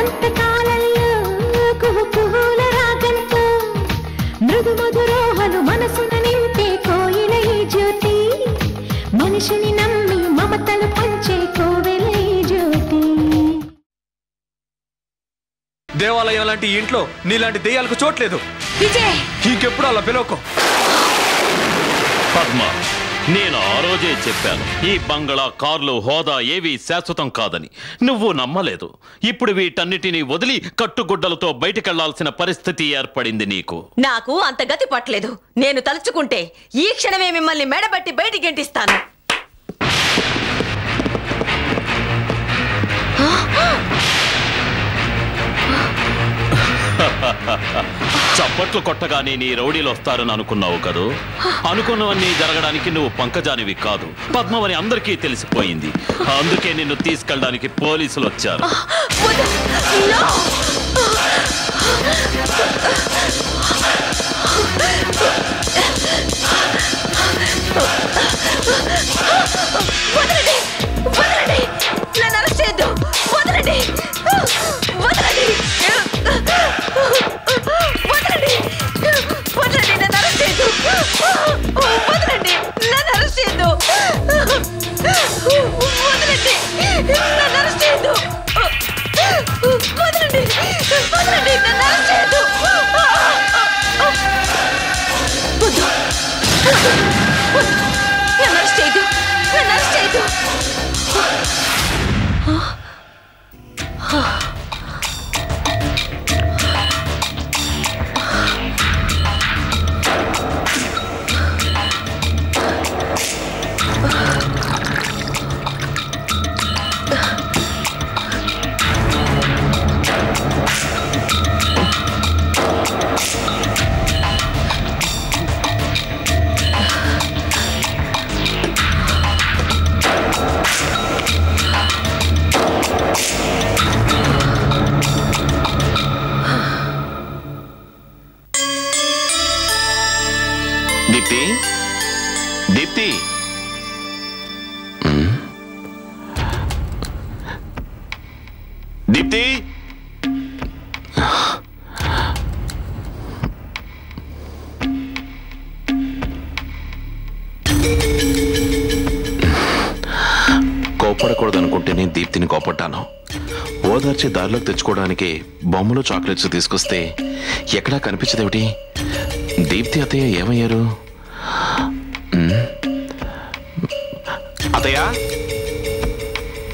వసంత కాలంలో కుహు కుహుల రాగంతో మృదు మధురోహలు మనసున నింపే కోయిల ఈ జ్యోతి మనిషిని నమ్మి మమతలు పంచే కోవెల ఈ జ్యోతి. దేవాలయం లాంటి ఇంట్లో నీలాంటి దెయ్యాలకు చోట్లేదు. ఇంకెప్పుడు అలా పిలవకు. పద్మ, నేను ఆ రోజే చెప్పాను ఈ బంగళా, కార్లు, హోదా ఏవి శాశ్వతం కాదని. నువ్వు నమ్మలేదు. ఇప్పుడు వీటన్నిటినీ వదిలి కట్టుగుడ్డలతో బయటికెళ్లాల్సిన పరిస్థితి ఏర్పడింది నీకు. నాకు అంత గతి పట్టలేదు. నేను తలుచుకుంటే ఈ క్షణమే మిమ్మల్ని మెడబట్టి బయటికి గెంటిస్తాను. చప్పట్లు కొట్టగానే నీ రౌడీలు వస్తారని అనుకున్నావు కదూ. అనుకున్నవన్నీ జరగడానికి నువ్వు పంకజానివి కాదు, పద్మవని అందరికీ తెలిసిపోయింది. అందుకే నిన్ను తీసుకెళ్ళడానికి పోలీసులు వచ్చారు. దీప్తి, దీప్తి, దీప్తి, కోపడకూడదనుకుంటేనే దీప్తిని కోపడ్డాను. ఓదార్చి దారిలోకి తెచ్చుకోవడానికి బొమ్మలు, చాక్లెట్స్ తీసుకొస్తే ఎక్కడా కనిపించదేమిటి? దీప్తి అత్తయ్య ఏమయ్యారు? అత్తయ్య,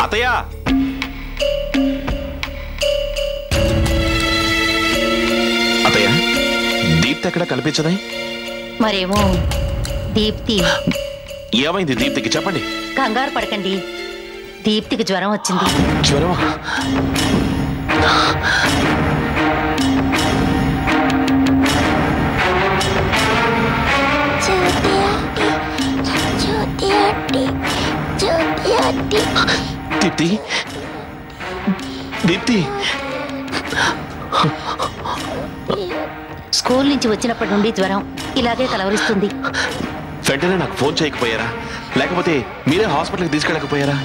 అత్తయ్య, అత్తయ్య, దీప్తి ఎక్కడా కనిపించదే? మరేమో దీప్తి. ఏమైంది దీప్తికి? చెప్పండి. కంగారు పడకండి, దీప్తికి జ్వరం వచ్చింది. జ్వరమా? దీప్తి, దీప్తి, స్కూల్ నుంచి వచ్చినప్పటి నుండి జ్వరం ఇలాగే కలవరిస్తుంది. వెంటనే నాకు ఫోన్ చేయకపోయారా? లేకపోతే మీరే హాస్పిటల్కి తీసుకెళ్ళకపోయారా?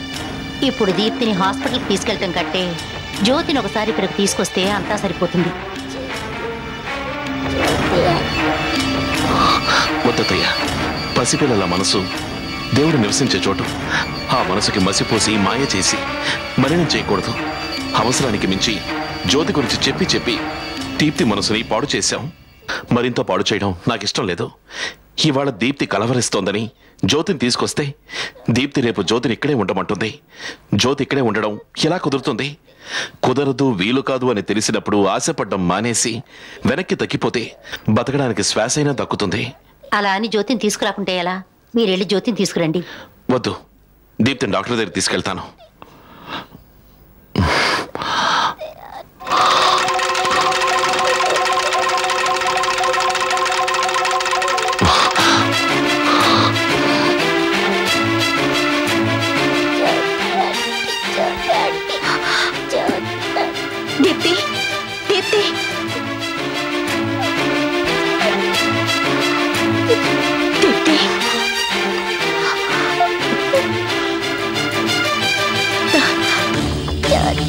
ఇప్పుడు దీప్తిని హాస్పిటల్కి తీసుకెళ్ళటం కంటే జ్యోతిని ఒకసారి ఇక్కడికి తీసుకొస్తే అంతా సరిపోతుంది. వద్దయ్య, పసిపిల్లల మనసు దేవుడు నివసించే చోటు. ఆ మనసుకి మసిపోసి మాయ చేసి మలినం చేయకూడదు. అవసరానికి మించి జ్యోతి గురించి చెప్పి చెప్పి దీప్తి మనసుని పాడు చేశాం. మరింత పాడు చేయడం నాకు ఇష్టం లేదు. ఇవాళ దీప్తి కలవరిస్తోందని జ్యోతిని తీసుకొస్తే దీప్తి రేపు జ్యోతిని ఇక్కడే ఉండమంటుంది. జ్యోతి ఇక్కడే ఉండడం ఎలా కుదురుతుంది? కుదరదు, వీలు కాదు అని తెలిసినప్పుడు ఆశపడ్డం మానేసి వెనక్కి తగ్గిపోతే బతకడానికి శ్వాస అయినా దక్కుతుంది. అలా అని జ్యోతిని తీసుకురాకుంటే ఎలా? మీరెళ్ళి జ్యోతిని తీసుకురండి. వద్దు, దీప్తిని డాక్టర్ దగ్గర తీసుకెళ్తాను. దీప్తి, దీప్తి, దీప్తి, డాడీ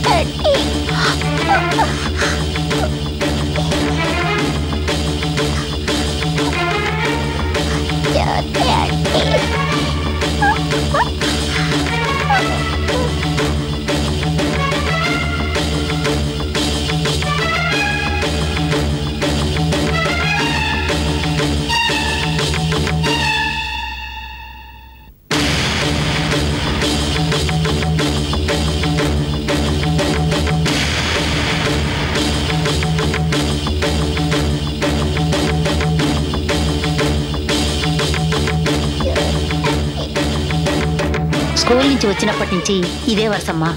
స్కూల్ నుంచి వచ్చినప్పటి నుంచి ఇదే వరుసమ్మా.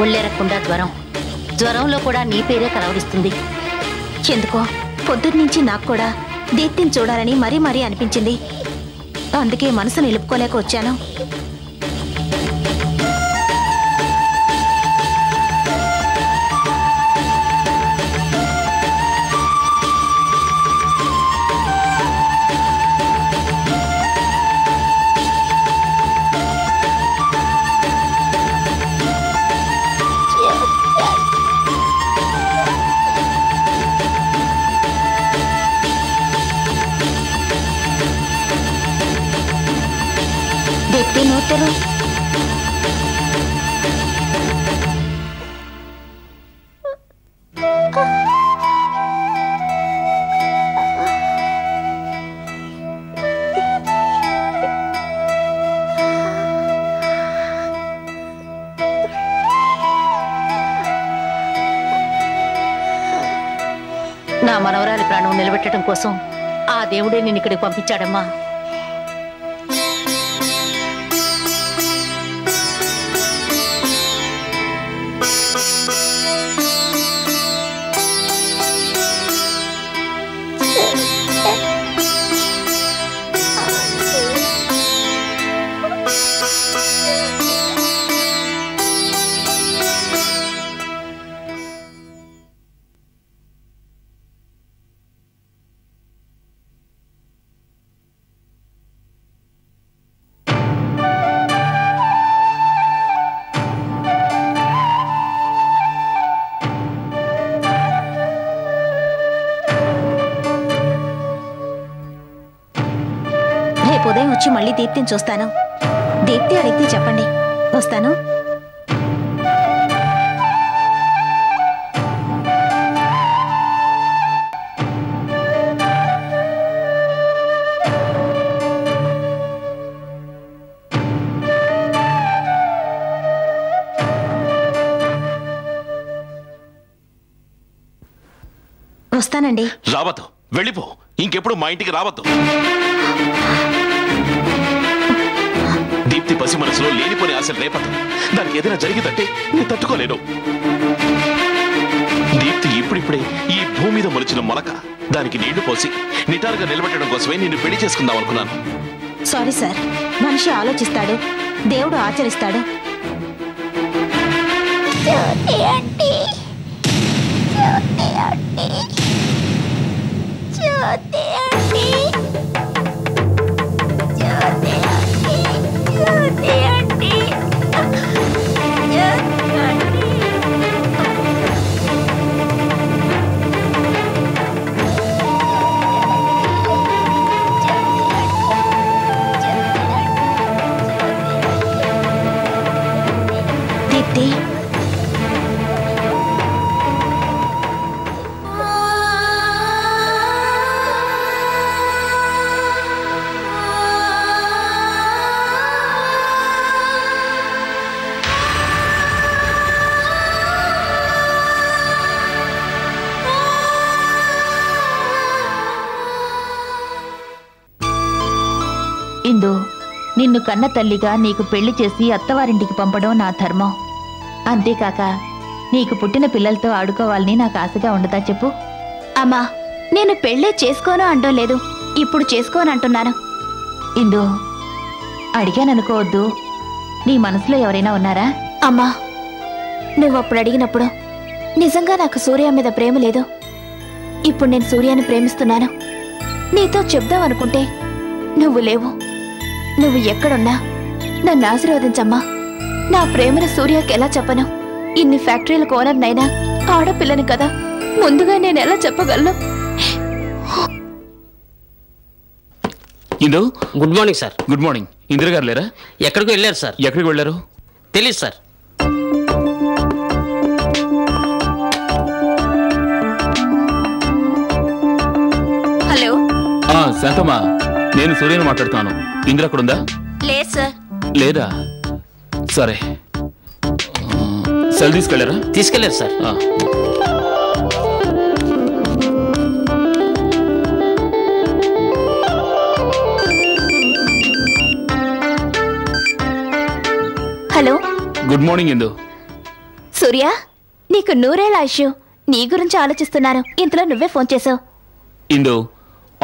ఒళ్ళెరక్కుండా జ్వరంలో కూడా నీ పేరే కలవరిస్తుంది. ఎందుకో పొద్దున్నుంచి నాకు కూడా దీప్తిని చూడాలని మరీ మరీ అనిపించింది. అందుకే మనసు నిలుపుకోలేక వచ్చాను. దీప్తి నోటరు నా మనవరాలి ప్రాణం నిలబెట్టడం కోసం ఆ దేవుడే నిన్ను ఇక్కడికి పంపించాడమ్మా. ఉదయం వచ్చి మళ్ళీ దీప్తిని చూస్తాను. దీప్తి అడిగితే చెప్పండి, వస్తాను. వస్తానండి. రావద్దు, వెళ్ళిపో. ఇంకెప్పుడు మా ఇంటికి రావద్దు. దీప్తి పసి మనసులో లేనిపోని ఆశలు రేపదు. దానికి ఏదైనా జరిగిందంటే నేను తట్టుకోలేను. దీప్తి ఇప్పుడిప్పుడే ఈ భూమి మీద మొలిచిన మొలక. దానికి నీళ్లు పోసి నిటారుగా నిలబెట్టడం కోసమే నిన్ను పెళ్లి చేసుకుందాం అనుకున్నాను. సారీ సార్, మనిషి ఆలోచిస్తాడు, దేవుడు ఆచరిస్తాడు. దీప్తి, ఇందు, నిన్ను కన్న తల్లిగా నీకు పెళ్లి చేసి అత్తవారింటికి పంపడం నా ధర్మం. అంతేకాక నీకు పుట్టిన పిల్లలతో ఆడుకోవాలని నాకు ఆశగా ఉండదా చెప్పు? అమ్మా, నేను పెళ్ళే చేసుకోను అంటం లేదు, ఇప్పుడు చేసుకోను అంటున్నాను. ఇందు, అడిగాననుకోవద్దు. నీ మనసులో ఎవరైనా ఉన్నారా? అమ్మా, నువ్వు అప్పుడు అడిగినప్పుడు నిజంగా నాకు సూర్య మీద ప్రేమ లేదు. ఇప్పుడు నేను సూర్యాన్ని ప్రేమిస్తున్నాను. నీతో చెప్దాం అనుకుంటే నువ్వు లేవు. నువ్వు ఎక్కడున్నా నన్ను ఆశీర్వదించమ్మా. నా ప్రేమను సూర్యకి ఎలా చెప్పను? ఇన్ని ఫ్యాక్టరీలకు ఓనర్నైనా ఆడపిల్లని కదా, ముందుగా నేను ఎలా చెప్పగలను? Indu, good morning sir. Good morning. Indira గారు లేరా? ఎక్కడికి వెళ్ళారు సార్? ఎక్కడికి వెళ్ళారు తెలీదు సార్. హలో. శాంతమ్మా, నేను సూర్యని మాట్లాడుతాను. ఇందిర అక్కడుందా? లేదు సార్. లేదా? సరే, సెల్ తీసుకెళ్ళారా? తీసుకెళ్లారు సార్. హలో. గుడ్ మార్నింగ్ ఇందు. సూర్య, నీకు నూరేళ్ళ ఆయుష్. నీ గురించి ఆలోచిస్తున్నాను. ఇంతలో నువ్వే ఫోన్ చేసావు. ఇందు,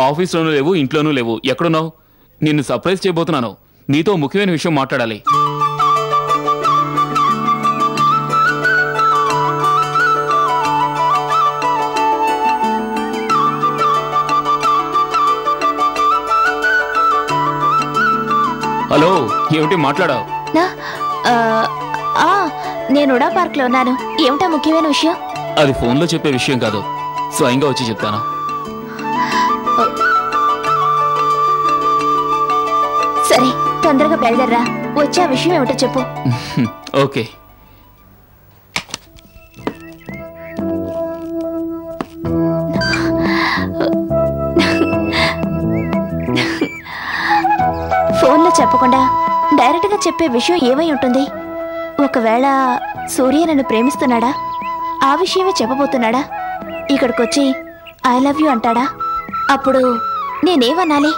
ఆఫీస్లోనూ లేవు, ఇంట్లోనూ లేవు. ఎక్కడున్నావు? నిన్ను సర్ప్రైజ్ చేయబోతున్నాను. నీతో ముఖ్యమైన విషయం మాట్లాడాలి. హలో, ఏమిటి మాట్లాడావు? నేను ఉడా పార్క్ లో ఉన్నాను. ఏమిటా ముఖ్యమైన విషయం? అది ఫోన్లో చెప్పే విషయం కాదు, స్వయంగా వచ్చి చెప్తాను. సరే, తొందరగా బయలుదేరరా. వచ్చే ఆ విషయం ఏమిటో చెప్పు. ఓకే. ఫోన్లో చెప్పకుండా డైరెక్ట్ గా చెప్పే విషయం ఏమై ఉంటుంది? ఒకవేళ సూర్య నన్ను ప్రేమిస్తున్నాడా? ఆ విషయమే చెప్పబోతున్నాడా? ఇక్కడికొచ్చి ఐ లవ్ యూ అంటాడా? అప్పుడు నేనేమనాలి?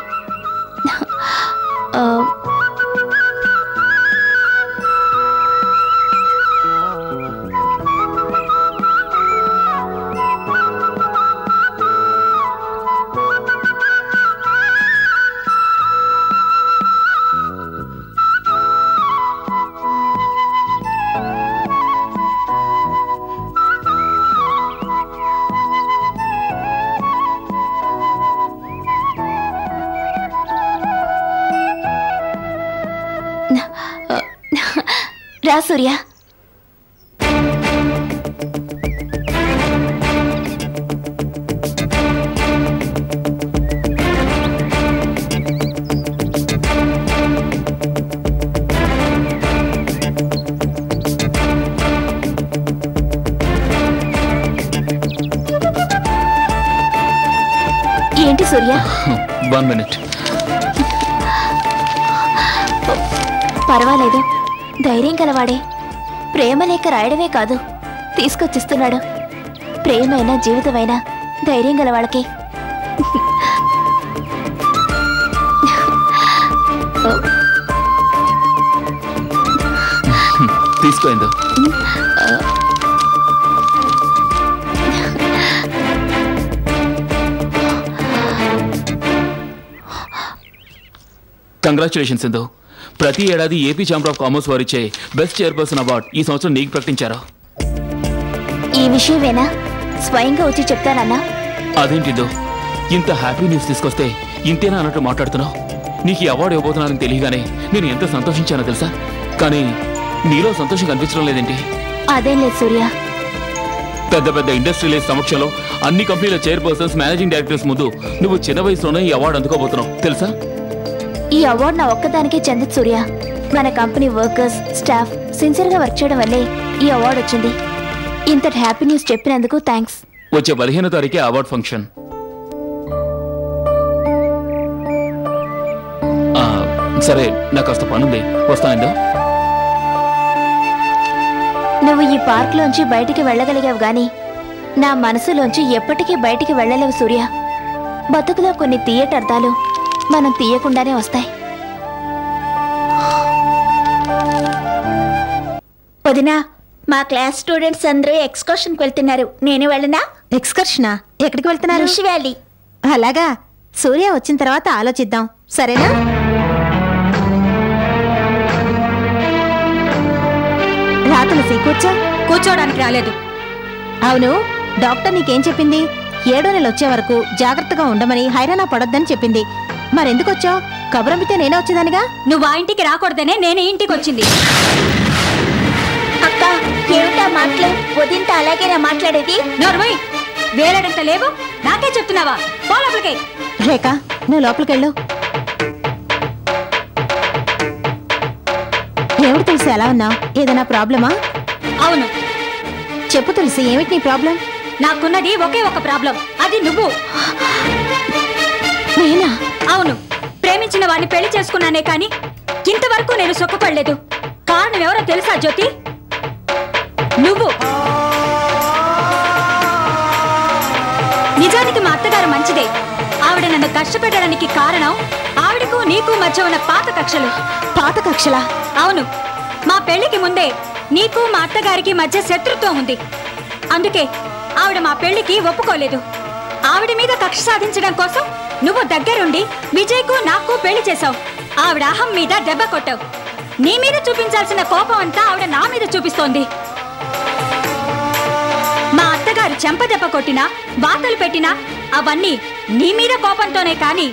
రా సూర్య. ఏంటి సూర్య? 1 minute. పర్వాలేదు, ధైర్యం కలవాడే. ప్రేమ లేఖ రాయడమే కాదు, తీసుకొచ్చిస్తున్నాడు. ప్రేమైనా జీవితమైనా ధైర్యం గలవాళ్ళకి. తీసుకోండి. కంగ్రాచులేషన్స్ ఇందు. ప్రతి ఏడాది ఏపీ ఛాంబర్ ఆఫ్ కామర్స్ వారిచ్చే బెస్ట్ చైర్పర్సన్ అవార్డు ఈ సంవత్సరం నీకు ప్రకటించారు. ఈ విషయమేనా? స్వయంగా వచ్చి చెప్తానన్నా. అదేంటిదో, ఇంత హ్యాపీ న్యూస్ తీసుకొస్తే ఇంతేనా అన్నట్టు మాట్లాడుతున్నావు. నీకు ఈ అవార్డు ఇవ్వబోతున్నానని తెలియగానే నేను ఎంత సంతోషించానో తెలుసా? కానీ నీలో సంతోషం కనిపించడం లేదేంటి? అదేం లేదు సూర్య. పెద్ద పెద్ద ఇండస్ట్రియలిస్ట్ సమక్షంలో అన్ని కంపెనీల చైర్పర్సన్స్, మేనేజింగ్ డైరెక్టర్స్ ముందు నువ్వు చిన్న వయసులోనే ఈ అవార్డు అందుకోబోతున్నావు తెలుసా? ఈ అవార్డు నా ఒక్కదానికే చెందదు సూర్య. మన కంపెనీ వర్కర్స్, స్టాఫ్ సిన్సియర్గా వర్క్ చేయడం వల్లే ఈ అవార్డు వచ్చింది. ఇంతటి హ్యాపీ న్యూస్ చెప్పినందుకు థ్యాంక్స్. వచ్చే 15వ తారీఖే అవార్డు ఫంక్షన్. సరే, నాకు కాస్త పనుంది, వస్తానండి. నువ్వు ఈ పార్క్లోంచి బయటికి వెళ్ళగలిగావు గాని నా మనసులోంచి ఎప్పటికీ బయటికి వెళ్ళలేవు సూర్య. బతుకులో కొన్ని తీయటర్థాలు మనం తీయకుండానే వస్తాయి. వదినా, మా క్లాస్ స్టూడెంట్స్ అందరూ ఎక్స్కర్షన్కి వెళ్తున్నారు. నేను వెళ్ళనా? ఎక్స్కర్షనా? ఎక్కడికి వెళ్తున్నారు? ఋషి వ్యాలీ. అలాగా, సూర్య వచ్చిన తర్వాత ఆలోచిద్దాం, సరేనా? రా తులసి, కూర్చోడానికి రాలేదు. అవును, డాక్టర్ నీకేం చెప్పింది? 7వ నెల వచ్చే వరకు జాగ్రత్తగా ఉండమని, హైరాణ పడొద్దని చెప్పింది. మరెందుకు వచ్చావు? కబురంపితే నేనే వచ్చేదానిగా. నువ్వు ఆ ఇంటికి రాకూడదనే నేను ఇంటికి వచ్చింది. అక్క, ఏమిటా మాటలు? వదింత అలాగేనా మాట్లాడేది? నోర్మయ్, వేరేడంత లేవు, నాకే చెప్తున్నావా? పో లోపలికి. రేఖ, నువ్వు లోపలికెళ్ళు. ఏమిటి తులసి ఎలా ఉన్నావు? ఏదైనా ప్రాబ్లమా? అవును. చెప్పు తులసి, ఏమిటి నీ ప్రాబ్లం? నాకున్నది ఒకే ఒక ప్రాబ్లం, అది నువ్వు. నేనా? అవును, ప్రేమించిన వాడిని పెళ్లి చేసుకున్నానే కాని ఇంతవరకు నేను సుఖపడలేదు. కారణం ఎవరో తెలుసా జ్యోతి? నువ్వు. నిజానికి మా అత్తగారు మంచిదే. ఆవిడ నన్ను కష్టపెట్టడానికి కారణం ఆవిడకు నీకు మధ్య ఉన్న పాత కక్షలు. పాత కక్షలా? అవును, మా పెళ్లికి ముందే నీకు మా అత్తగారికి మధ్య శత్రుత్వం ఉంది. అందుకే ఆవిడ మా పెళ్లికి ఒప్పుకోలేదు. ఆవిడ మీద కక్ష సాధించడం కోసం నువ్వు దగ్గరుండి విజయ్కు నాకు పెళ్లి చేశావు. ఆవిడ అహం మీద దెబ్బ కొట్టావు. నీ మీద చూపించాల్సిన కోపం అంతా ఆవిడ నా మీద చూపిస్తోంది. మా అత్తగారు చెంపదెబ్బ కొట్టినా వాతలు పెట్టినా అవన్నీ నీ మీద కోపంతోనే కానీ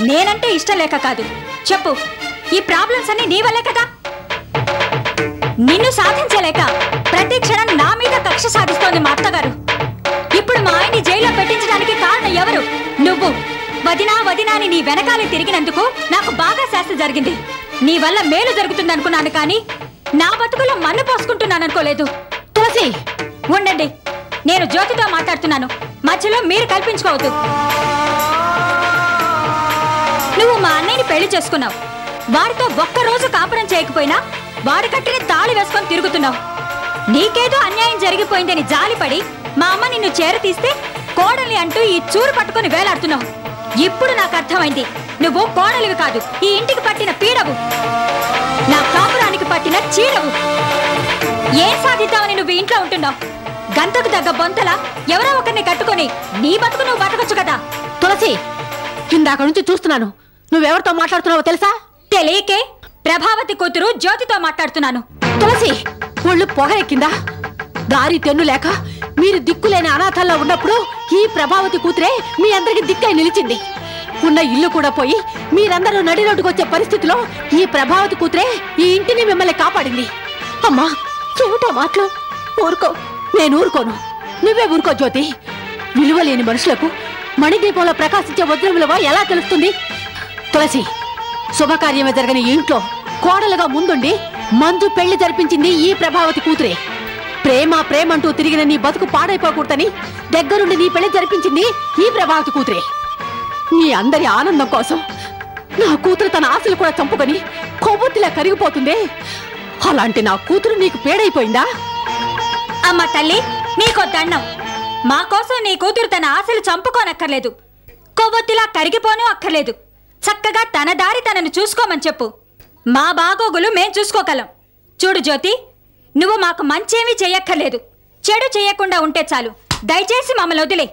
నేనంటే ఇష్టం లేక కాదు. చెప్పు, ఈ ప్రాబ్లమ్స్ అన్ని నీ వల్లే కదా. నిన్ను సాధించలేక ప్రతి క్షణం నా మీద కక్ష సాధిస్తోంది మా అత్తగారు. ఇప్పుడు మా ఆయన్ని జైల్లో పెట్టించడానికి కారణం ఎవరు? నువ్వు. వదినా వదినా అని నీ వెనకాలే తిరిగినందుకు నాకు బాగా శాస్త్ర జరిగింది. నీ వల్ల మేలు జరుగుతుందనుకున్నాను కానీ నా బతుకులో మన్ను పోసుకుంటున్నాననుకోలేదు. తులసి, ఉండండి, నేను జ్యోతితో మాట్లాడుతున్నాను. మధ్యలో మీరు కల్పించుకోవద్దు. నువ్వు మా అన్నయ్యని పెళ్లి చేసుకున్నావు. వాడితో ఒక్కరోజు కాపురం చేయకపోయినా వాడి కట్టిన తాళి వేసుకొని తిరుగుతున్నావు. నీకేదో అన్యాయం జరిగిపోయిందని జాలిపడి మా అమ్మ నిన్ను చేరతీస్తే కోడలి అంటూ ఈ చూరు పట్టుకుని వేలాడుతున్నావు. ఇప్పుడు నాకు అర్థమైంది, నువ్వు కోడలివి కాదు, ఈ ఇంటికి పట్టిన పీడవు, నా కాపురానికి పట్టిన చీడవు. ఏం సాధిద్దామని నువ్వు ఇంట్లో ఉంటున్నావు? గంతకు తగ్గ బొంతల ఎవరో ఒకరిని కట్టుకొని నీ బతుకు నువ్వు బతకొచ్చు కదా. తులసి, ఇందాక నుంచి చూస్తున్నాను, నువ్వెవరితో మాట్లాడుతున్నావో తెలుసా? తెలియకే ప్రభావతి కూతురు జ్యోతితో మాట్లాడుతున్నాను. తులసి, ఒళ్ళు పొగ ఎక్కిందా? దారి తెన్ను లేక మీరు దిక్కులేని అనాథాల్లో ఉన్నప్పుడు ఈ ప్రభావతి కూతురే మీ అందరికి దిక్కై నిలిచింది. ఉన్న ఇల్లు కూడా పోయి మీరందరూ నడి రోడ్డుకు వచ్చే పరిస్థితిలో ఈ ప్రభావతి కూతురే ఈ ఇంటిని మిమ్మల్ని కాపాడింది. అమ్మా, ఏమిటో మాటలు? ఊరుకో. నేను ఊరుకోను. నువ్వే ఊరుకో జ్యోతి. విలువలేని మనుషులకు మణిదీపంలో ప్రకాశించే వజ్రం విలువ ఎలా తెలుస్తుంది? తులసి, శుభకార్యమే జరగని ఈ ఇంట్లో కోడలుగా ముందుండి మంజు పెళ్లి జరిపించింది ఈ ప్రభావతి కూతురే. ప్రేమ ప్రేమంటూ తిరిగిన నీ బతుకు పాడైపోకూడదని దగ్గరుండి నీ పెళ్లి జరిపించింది ఈ ప్రభావతి కూతురే. మీ అందరి ఆనందం కోసం నా కూతురు తన ఆశలు కూడా చంపుకొని కొవ్వొత్తిలా కరిగిపోతుందే, అలాంటి నా కూతురు నీకు పేడైపోయిందా? అమ్మ తల్లి, నీకో దండం. మా కోసం నీ కూతురు తన ఆశలు చంపుకోనక్కర్లేదు, కొవ్వొత్తిలా కరిగిపోను అక్కర్లేదు. చక్కగా తన దారి తనను చూసుకోమని చెప్పు. మా బాగోగులు మేం చూసుకోగలం. చూడు జ్యోతి, నువ్వు మాకు మంచేమీ చెయ్యక్కర్లేదు, చెడు చెయ్యకుండా ఉంటే చాలు. దయచేసి మమ్మల్ని వదిలే.